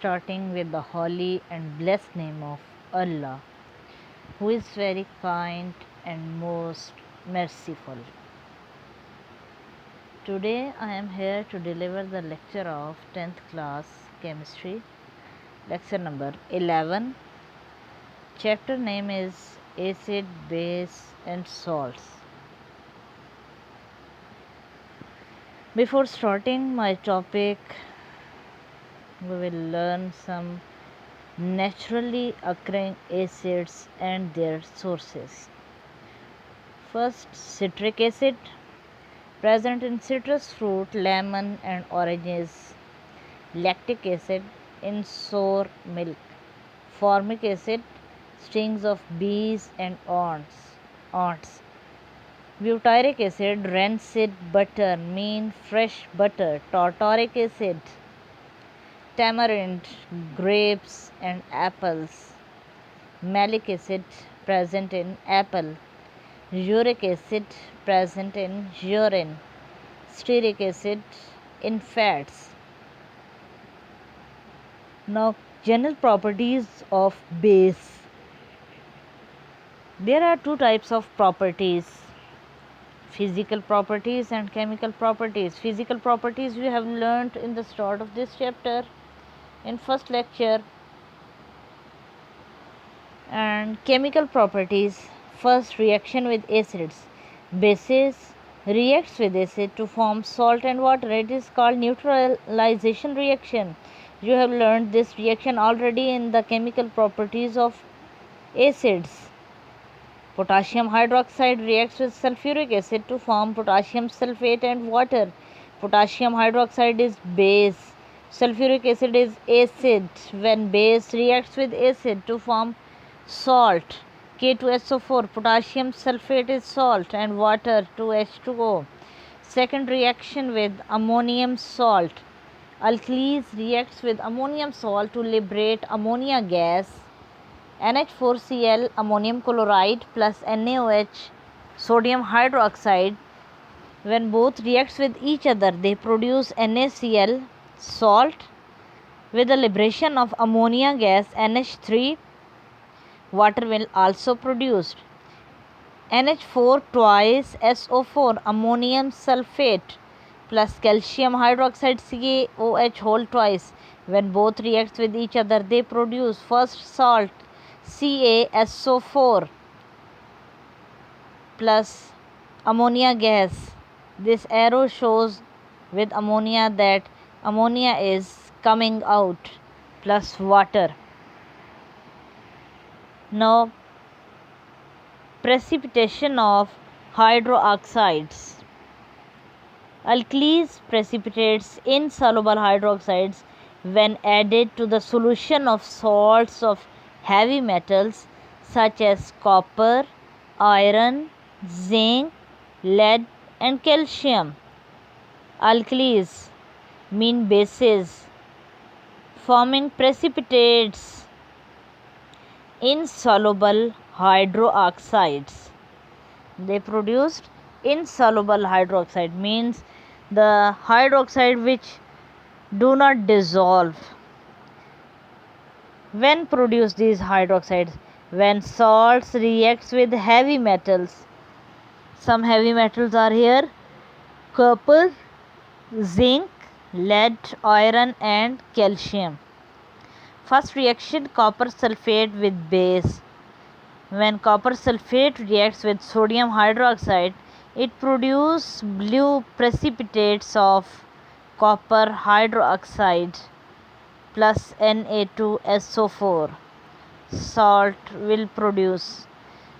starting with the holy and blessed name of Allah, who is very kind and most merciful. Today I am here to deliver the lecture of 10th class chemistry, lecture number 11. Chapter name is Acid, Base and Salts. Before starting my topic, we will learn some naturally occurring acids and their sources. First, citric acid, present in citrus fruit, lemon and oranges. Lactic acid in sour milk. Formic acid, stings of bees and ants. Butyric acid, rancid butter, mean fresh butter. Tartaric acid, tamarind, grapes and apples. Malic acid, present in apple. Uric acid, present in urine. Stearic acid in fats. Now, general properties of base. There are two types of properties: physical properties and chemical properties. Physical properties we have learnt in the start of this chapter in first lecture, and chemical properties. First, reaction with acids. Bases reacts with acid to form salt and water. It is called neutralization reaction. You have learned this reaction already in the chemical properties of acids. Potassium hydroxide reacts with sulfuric acid to form potassium sulfate and water. Potassium hydroxide is base. Sulfuric acid is acid. When base reacts with acid to form salt, K2SO4, potassium sulfate is salt, and water, 2H2O. Second, reaction with ammonium salt. Alkalis reacts with ammonium salt to liberate ammonia gas. NH4Cl, ammonium chloride, plus NaOH, sodium hydroxide. When both reacts with each other, they produce NaCl, salt. With the liberation of ammonia gas, NH3, water will also produced. NH4 twice SO4, ammonium sulfate, plus calcium hydroxide CaOH whole twice. When both reacts with each other, they produce first salt CaSO4 plus ammonia gas. This arrow shows with ammonia that ammonia is coming out, plus water. Now, precipitation of hydroxides. Alkalis precipitates insoluble hydroxides when added to the solution of salts of heavy metals such as copper, iron, zinc, lead and calcium. Alkalis mean bases forming precipitates insoluble hydroxides. They produced insoluble hydroxide, means the hydroxide which do not dissolve. When produce these hydroxides? When salts reacts with heavy metals. Some heavy metals are here: copper, zinc, lead, iron and calcium. First reaction, copper sulfate with base. When copper sulfate reacts with sodium hydroxide, it produces blue precipitates of copper hydroxide plus Na2SO4. Salt will produce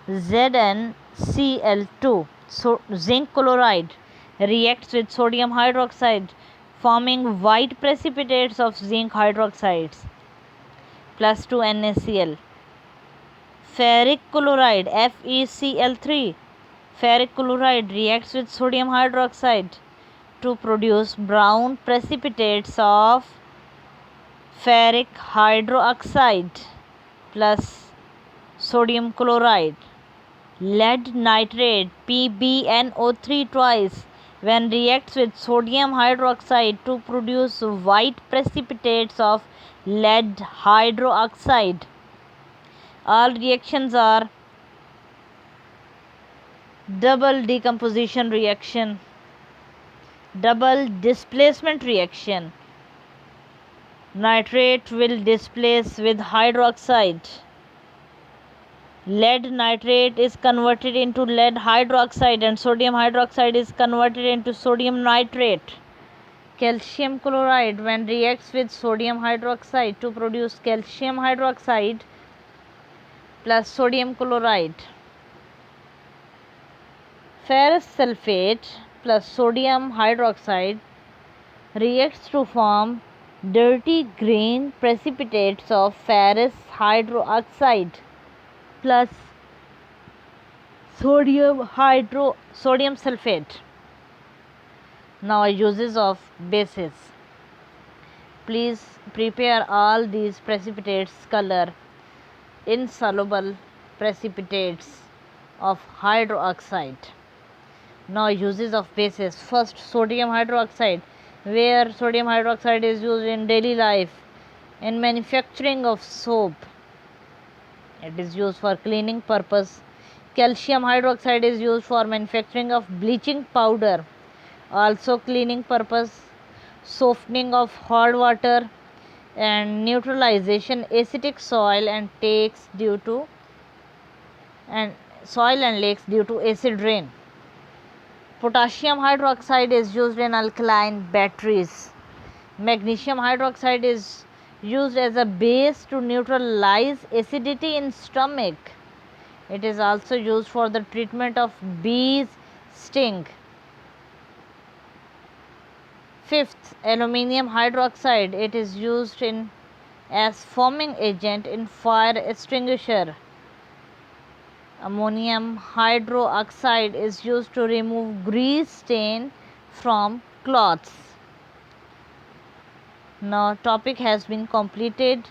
ZnCl2. So zinc chloride reacts with sodium hydroxide, forming white precipitates of zinc hydroxides plus 2 NaCl. Ferric chloride, FeCl3. Ferric chloride reacts with sodium hydroxide to produce brown precipitates of ferric hydroxide plus sodium chloride. Lead nitrate, PbNO3 twice, when reacts with sodium hydroxide to produce white precipitates of lead hydroxide. All reactions are double decomposition reaction, double displacement reaction. Nitrate will displace with hydroxide. Lead nitrate is converted into lead hydroxide and sodium hydroxide is converted into sodium nitrate. Calcium chloride, when reacts with sodium hydroxide to produce calcium hydroxide plus sodium chloride. Ferrous sulfate plus sodium hydroxide reacts to form dirty green precipitates of ferrous hydroxide plus sodium sulfate. Now uses of bases. Please prepare all these precipitates color insoluble precipitates of hydroxide. Now uses of bases. First, sodium hydroxide, where sodium hydroxide is used in daily life in manufacturing of soap. It is used for cleaning purpose. Calcium hydroxide is used for manufacturing of bleaching powder, also cleaning purpose, softening of hot water and neutralization acidic soil and lakes due to acid rain. Potassium hydroxide is used in alkaline batteries. Magnesium hydroxide is used as a base to neutralize acidity in stomach. It is also used for the treatment of bees sting. Fifth, aluminium hydroxide. It is used as foaming agent in fire extinguisher. Ammonium hydroxide is used to remove grease stain from cloths. Now topic has been completed.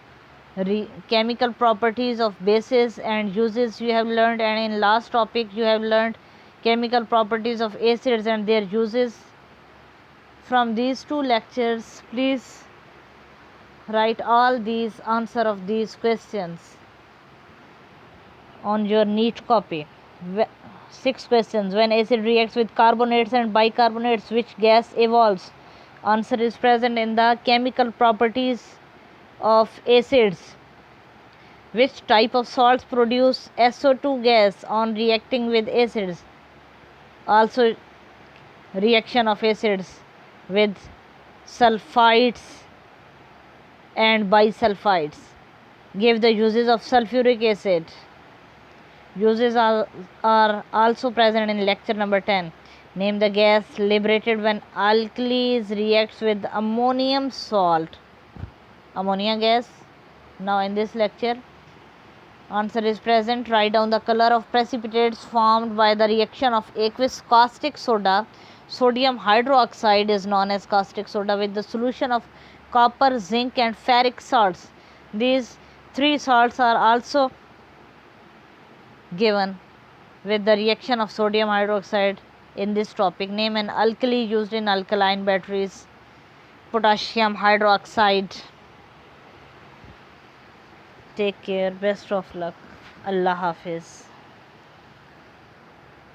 Chemical properties of bases and uses you have learned, and in last topic you have learned chemical properties of acids and their uses. From these two lectures, please write all these answer of these questions on your neat copy. 6 questions. When acid reacts with carbonates and bicarbonates, which gas evolves? Answer is present in the chemical properties of acids. Which type of salts produce SO2 gas on reacting with acids? Also reaction of acids with sulfides and bisulfides. Give the uses of sulfuric acid. Uses are also present in lecture number 10. Name the gas liberated when alkalis reacts with ammonium salt. Ammonia gas. Now in this lecture, answer is present. Write down the color of precipitates formed by the reaction of aqueous caustic soda. Sodium hydroxide is known as caustic soda with the solution of copper, zinc and ferric salts. These three salts are also given with the reaction of sodium hydroxide in this topic. Name an alkali used in alkaline batteries. Potassium hydroxide. Take care. Best of luck. Allah Hafiz.